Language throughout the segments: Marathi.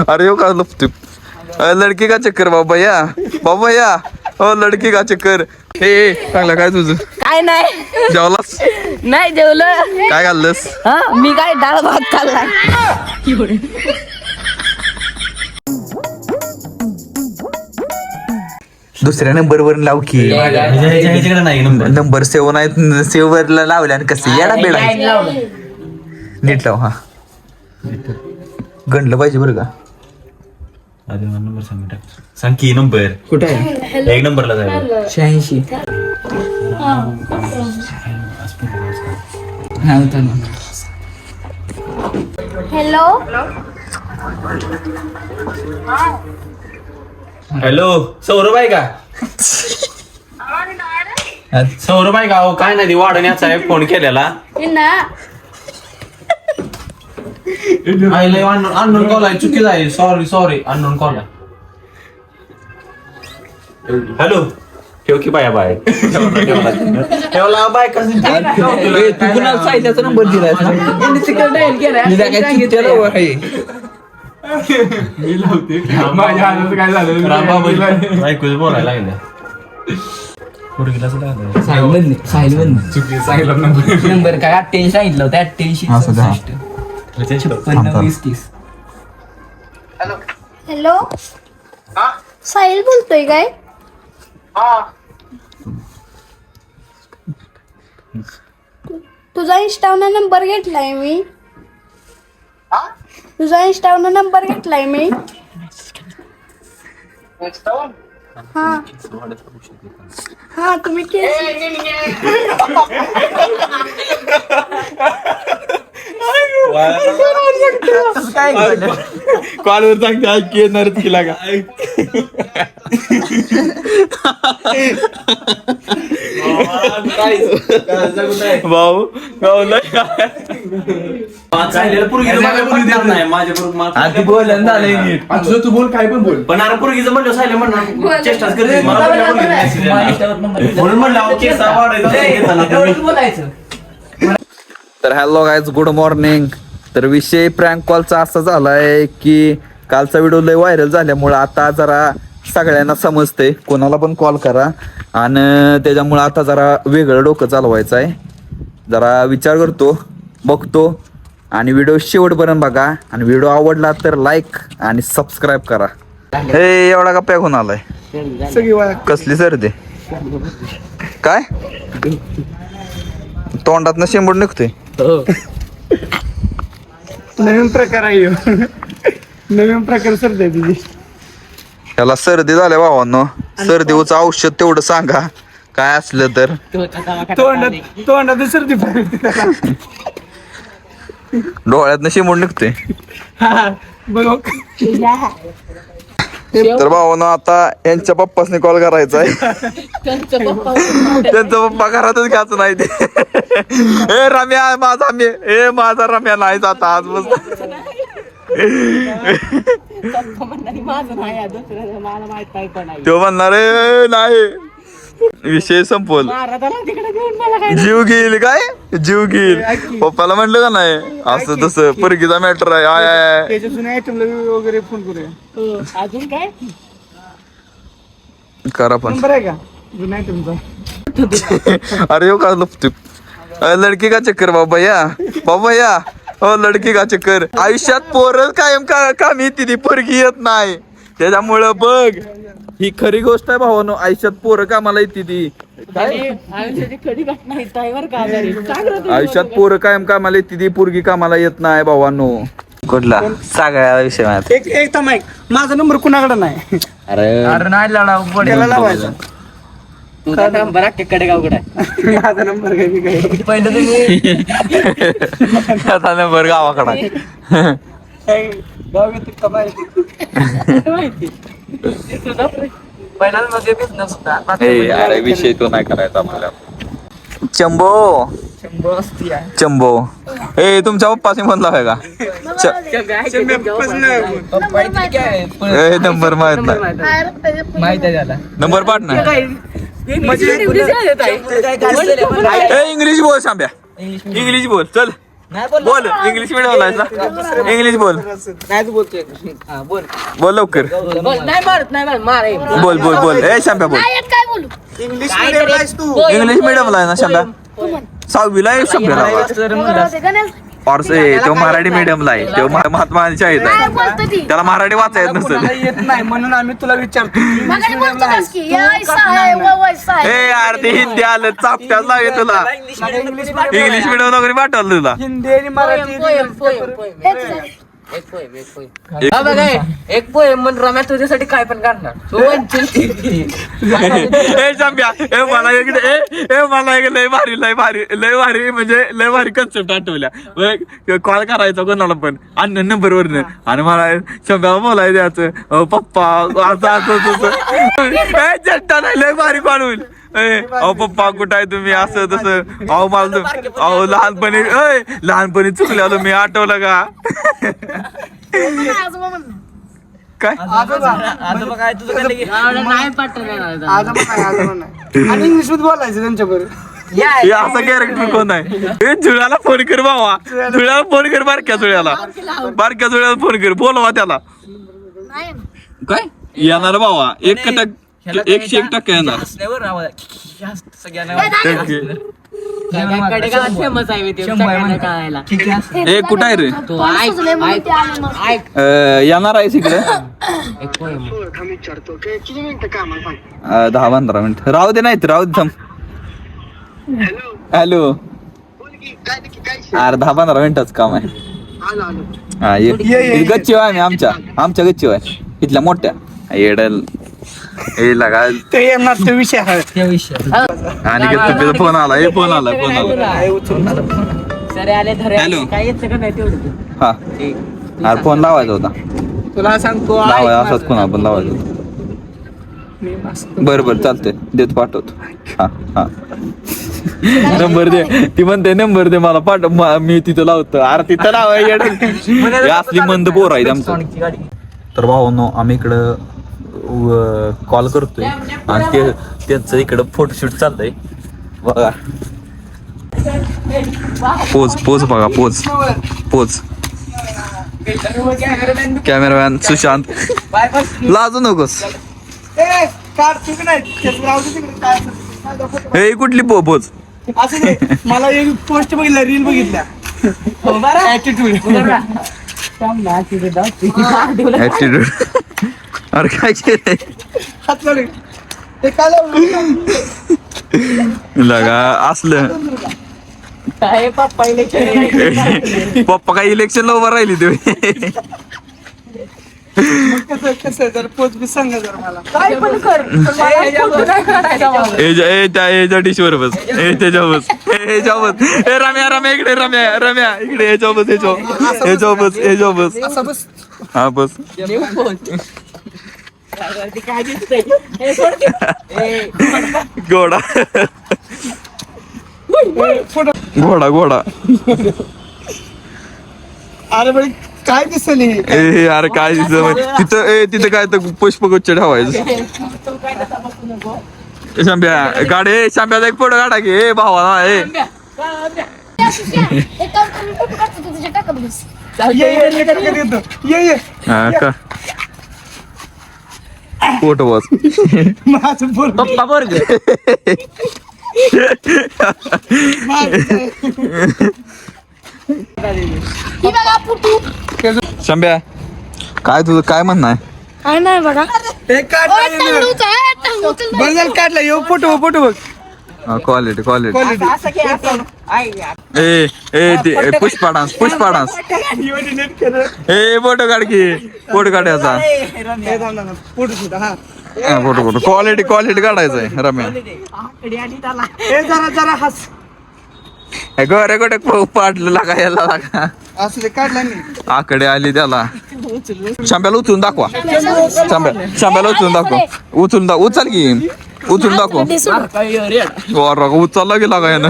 अरे हो का लपते लडकी का चक्कर बाबा या हो लडकी का चक्कर. हे चांगलं काय तुझं काय नाही जेवलास नाही जेवलं. काय खाल्लंस? मी काय डाळ भात खाल्लाय. दुसऱ्या नंबरवर लाव की नंबर सेव्ह नाही सेव्ह वरला लावल्या आणि कसं येडा बेडा नीट लाव. हा गणलं पाहिजे बरं का. नंबर सांग की नंबर कुठे आहे? 1 नंबरला जायला 86. हॅलो हॅलो सौरभ आहे का? सौरभ आहे का? हो काय नाही वाढण्याचा आहे फोन केलेला. अननोन कॉल आहे चुकीचा आहे. सॉरी अननोन कॉल आहे. हॅलो ठेव की बाय बाय ठेवला बाय कसं नंबर दिलाय ऐकू बोलायला लागलं. नंबर काय 88 सांगितलं होतं 88. हॅलो साहिल बोलतोय काय? तुझा इंस्टावरनं नंबर घेतलाय मी. तुझा इंस्टावरनं नंबर घेतलाय मी. हा तुम्ही कॉलवर सांगते ऐक येणार तिला का भाऊ आधी बोल तू बोल काय पण बोल पण पोरगीचं म्हणलं सायले म्हणणार चेष्टाच करते म्हणून म्हणलं. तर हॅलो गाईज गुड मॉर्निंग. तर विषय प्रँक कॉलचा असा झालाय की कालचा व्हिडिओ लय व्हायरल झाल्यामुळं आता जरा सगळ्यांना समजतंय कोणाला पण कॉल करा आणि त्याच्यामुळं आता जरा वेगळं डोकं चालवायचं आहे. जरा विचार करतो बघतो आणि व्हिडिओ शेवटपर्यंत बघा आणि व्हिडिओ आवडला तर लाईक आणि सबस्क्राईब करा. हे एवढा का पॅक होऊन आलाय कसली सर्दी काय तोंडात शेंबूड निघतोय. नवीन प्रकार आहे नवीन प्रकार सर्दी आहे तुझी. त्याला सर्दी झाल्या भावांनो सर्दीचं औषध तेवढं सांगा काय असलं तर. तोंडात सर्दी डोळ्यात शेंबूड निघतोय. बघ तर भावांनो आता यांच्या पप्पासने कॉल करायचा आहे. त्यांचा पप्पा घरातच घ्यायचं नाही ते. हे रम्या माझा रम्या नाही जात आज मस्त. तो म्हणणार नाही विषय संपवल जीव घेईल काय जीव घेईल. पप्पाला म्हणलं का नाही असं तसं पोरगीचा मॅटर आहे. आय वगैरे फोन करूया. अजून काय करा पण नंबर आहे का जुना आयटमचा? अरे हो का लपते लडकी का चक्कर बाबा या हो लडकी का चक्कर. आयुष्यात पोरं कायम कामी येते ती पोरगी येत नाही त्याच्यामुळं बघ ही खरी गोष्ट आहे भावानो. आयुष्यात पोरं कामाला येते ती आयुष्यात पोरं कायम कामाला येते ती पोरगी कामाला येत नाही भावानो. कुठला सगळ्या विषय एक थांब माझा नंबर कुणाकडे नाही. अरे नाही त्याला लावायचा कडेगावकडे माझा नंबर काय पहिलं तुम्ही आता नंबर गावाकडे गाव येते का माहिती पहिला मध्ये बिझनेस होता. अरे विषय तो नाही करायचा मला. चंबो ए तुमच्या पप्पाशी फोन लावाय का? नंबर माहित नाही माहित आहे त्याला नंबर पाठ नाही. इंग्लिश बोल सांभ्या इंग्लिश बोल चल बोल इंग्लिश मिडियमला आहेस ना इंग्लिश बोल नाही तू बोलतोय हा, बोल बोल लवकर नाही मारत नाही मारत मार बोल बोल बोल ए शांब्या बोल काय काय बोलू इंग्लिश मीडियमला आहेस तू इंग्लिश मिडियमला आहे ना शांब्या 6वीला आहे शांब्याला गणेश और तो मराठी मिडियमला आहे तो महात्मा शाळेत काय आहे बोलतो ती त्याला मराठी वाचायला येत कोणाला नसेल येत नाही म्हणून आम्ही तुला विचारतो मगाशी बोलतो बस की या ऐसा है वो वैसा है ए यार ते हिंदी आलं चापट्याच लागे तुला इंग्लिश इंग्लिश मिडियम वगैरे पाठवलं तुला हिंदी आणि मराठी एक पोएम म्हण रम्या तुझ्यासाठी काय पण काढणार तू म्हणशील ती. ए शांब्या ए मला इकडे ए मला एक लय भारी म्हणजे लय भारी कन्सेप्ट आठवल्या कॉल करायचा कोणाला पण अन्न नंबर वरनं आणि मला शांब्याला बोलायचं द्यायचं पप्पा असं ए चट्टा नाही लय भारी कॉल होईल अहो पप्पा कुठं आहे तुम्ही असं तसं अहो मला अहो लहानपणी चुकलेलो मी आठवलं का आजोबा म्हणणं काय नाही पाठवणार आणि इंग्लिश मध्ये बोलायचं त्यांच्याबरोबर हे असं कॅरेक्टर कोण आहे हे झुळ्याला फोन कर बाबा झुळ्याला फोन कर बारक्या झुळ्याला फोन कर बोलवा त्याला नाही काय येणार बाबा 1% येणार फेमस आहे ते सगळ्यांना कळायला. ए कुठं आहे रे तो मला ऐक सुचलंय म्हणून ऐक ते आले मग. ऐक येणार आहे इकडे एक पोएम 10-15 मिनिट राहू दे नाही राहू दे थांब हॅलो अरे 10-15 मिनिटाच काम आहे हा ये गच्चीव आहे आम्ही आमच्या गच्चीव आहे इथल्या मोठ्या येडल हे लगा ते येणार तो विषय आहे त्या विषय आणि तुझा फोन आला फोन आला सरे आले धरे हॅलो. काय येतं का नाही तेवढं हा अरे फोन लावायचा होता तुला सांगतो लावायचा असाच कोणा पण लावायचा होता बरं चालतंय देत पाठवतो हा हा नंबर दे ती म्हणते नंबर दे मला पाठव मी तिथं लावतो अरे तिथं लावाय असली मंद पोर आहे आमचं तर भावांनो आम्ही इकडं कॉल करतोय आणि त्यांचं इकडं फोटोशूट चाललंय बघा पोज बघा पोज कॅमेरामॅन सुशांत लाजू नकोस हे कुठली पोज असं नाही. मला एक पोस्ट बघितल्या रील बघितल्या ऍटिट्यूड अरे काय केलंय लगा असलं काय पप्पा पप्पा काय इलेक्शनला उभा राहिली तुम्ही कसं जर पोस्ट बी सांगा जर मला काय पण कर एजा डिशवर बस त्याच्या बस रम्या इकडे रम्या इकडे याच्या बस असं बस हा बस घोडा अरे बाई काय दिसली ए अरे काय तिथं काय तर पुष्पगुच्छ ठेवायचं शांब्या एक फोटो काढा की ए भावा ए एक काम कर, मी फोटो काढतो तू तुझ्या टाकत बस. ये हा का फोटो बस माझं पोर पप्पा बोर्ग ही बघा फोटो शांब्या काय तुझं काय म्हणणं आहे काय नाही बघा हे काढ बंगल काढला यो फोटो बघ quality A Pushpa dance A photo काढ की फोटो काढायचा फोटो क्वालिटी काढायचा आहे रम्या जरा हस गोरे गोटे पाडलं लागा याला लागा असले काढला मी आकडे आली त्याला शांब्याला उचलून दाखवा शांब्याला उचलून दाखव उचल की उचलून दाखव उचलला गेला का यानं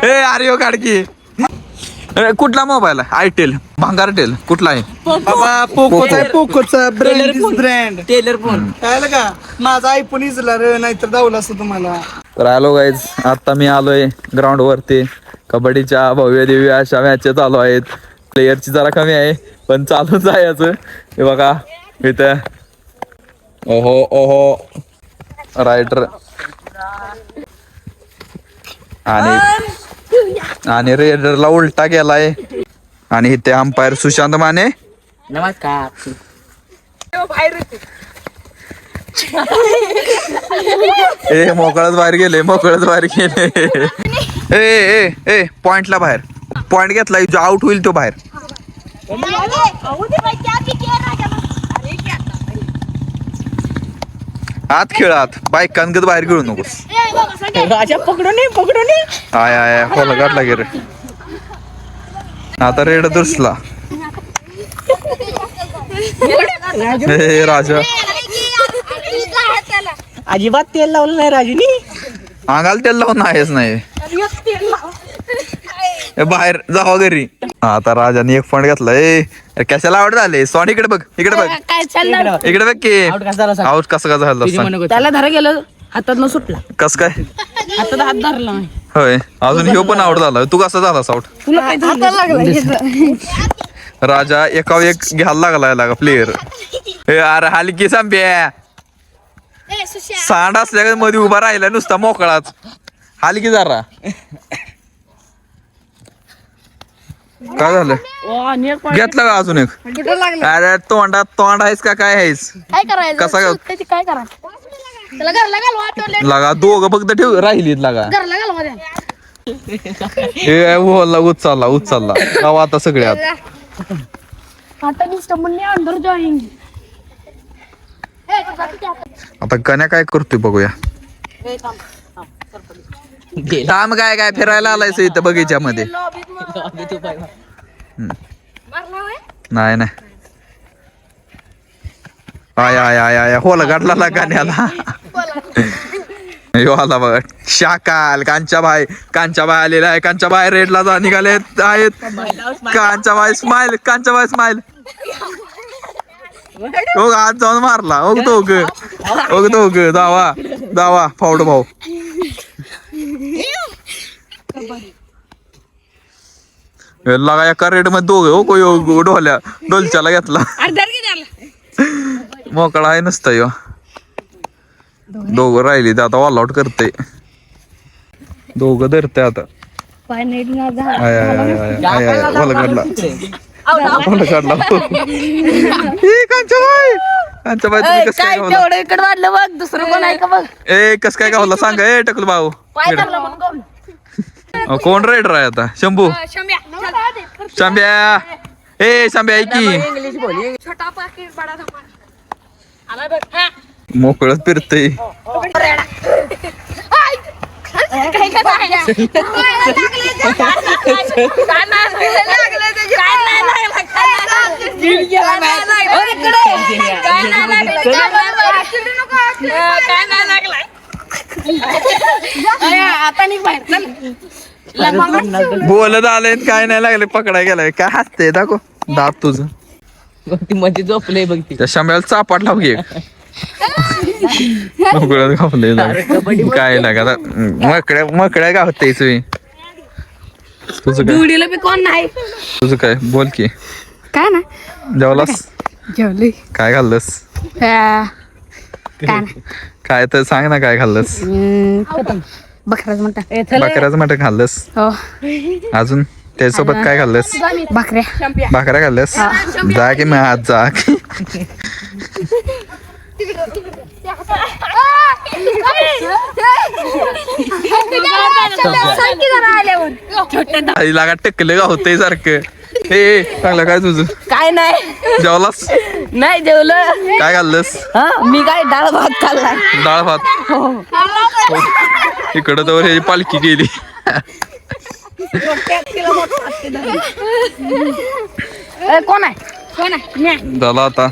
ए अरे हो काढकी कुठला मोबाईल आहे आयटेल भांगारटेल कुठला आहे बाबा पोकोचा ब्रँड टेलर फोन कळलं का माझा आयफोन इजला रे नाहीतर दावला असं तुम्हाला तर आलो गाईज आता मी आलोय ग्राउंड वरती कबड्डीच्या भव्य दिव्य अशा मॅचेस चालू आहेत. प्लेयरची जरा कमी आहे पण चालूच आहे याचं. हे बघा इथं ओहो ओहो रायडर आणि रेडरला उलटा गेलाय. आणि इथे अंपायर सुशांत माने. नमस्कार. ए मोकळच बाहेर गेले ए ए ए पॉइंटला बाहेर पॉइंट घेतला जो आउट होईल तो बाहेर. आत खेळात बाईक कानगत बाहेर खेळू नकोस. राजा पकडून आय आय होला काढला गे रे. आता रेड दुसला ए राजा अजिबात तेल लावलं नाही राजूनी. अंगाला तेल लावून आहेच नाही. ए, बाहेर जावा घरी. आता राजाने एक पॉइंट घेतला. ए कशाला आउट झाले सॉन इकडे बघ इकडे बघ काय चाललं इकडे बघ की आउट कसा झाला सांग. आउट कसं का झालं सांग. त्याला धरा गेलं हातात न सुटला. कस काय हातात हात धरला नाही. होय अजून ह्यो पण आउट झाला. तू कसा झाला आउट. तुला काय झालं? राजा एकावर एक घ्यायला लागला प्लेयर. अरे हलकी सांब्या सांड असल्या मध्ये उभा राहिला नुसता मोकळाच. हलकी जरा काय झालं घेतला का अजून एक. अरे तोंड आहेस का काय आहेस. काय करायचं कसा त्याची काय करायचं त्याला घरला घालवा आठवले लागा दोघं फक्त ठेव राहिलीत लागा. घरला घालवा द्या. हे ओला उचलला गाव आता सगळ्यात. आता नुसतं म्हणणे अंडर जॉईंग आता गण्या काय करतोय बघूया. थांब काय काय फिरायला आलायस इथं बगीच्यामध्ये. नाही नाही I I I I Hola गाठला गाण्याला. यो आला बघ शाकाल कांच्या बाय आलेला आहे. कांच्या बाय रेडला जा निघाले आहेत. कांच्या बाय स्माइल हो आज जाऊन मारला. तो दावा फावड भाऊ. लागा एका रेड मध्ये दोघे डोलच्याला घेतला. मोकळा आहे नसता यो. दोघं राहिली आता ऑल आउट करते. दोघं धरते आता. काढला तुम्ही कस काय गावला. इकडे वाढलं बघ दुसरं कोण आहे का बघ. ए कस काय गावला सांगा. ए टकल भाऊ कोण रायडर आहे आता. शंभू शांब्या ए शांब्या की छोटा पाकिट बडा धमाल मोकळच फिरतय. बोलत आलंय काय नाही लागले पकडाय गेलाय. काय हसते दाखव दात तुझं. ती मध्ये झोपले बघ ती. त्या शांब्याला चापाट लाव घे. मोकळ्यात गावले काय लागा मकड्या गावते तुम्ही. तुझं काय दुडीला बी कोण नाही. तुझं काय बोल की. काय ना जेवलास जेवली काय खाल्लंस. काय काय तर सांग ना काय खाल्लंस. बकराच म्हणता बकऱ्याचं मटण खाल्लंस. हो अजून त्याच्यासोबत काय खाल्लंस. भाकऱ्या खाल्लंस. जा की मग आज जा की. लागा टकलं का होतंय सारखं. हे चांगलं काय तुझं काय नाही जेवलास नाही जेवलं. काय खाल्लंस. मी काय डाळ भात खाल्लाय. डाळ भात इकडं तर ह्याची पालखी गेली. कोण आहे झाला आता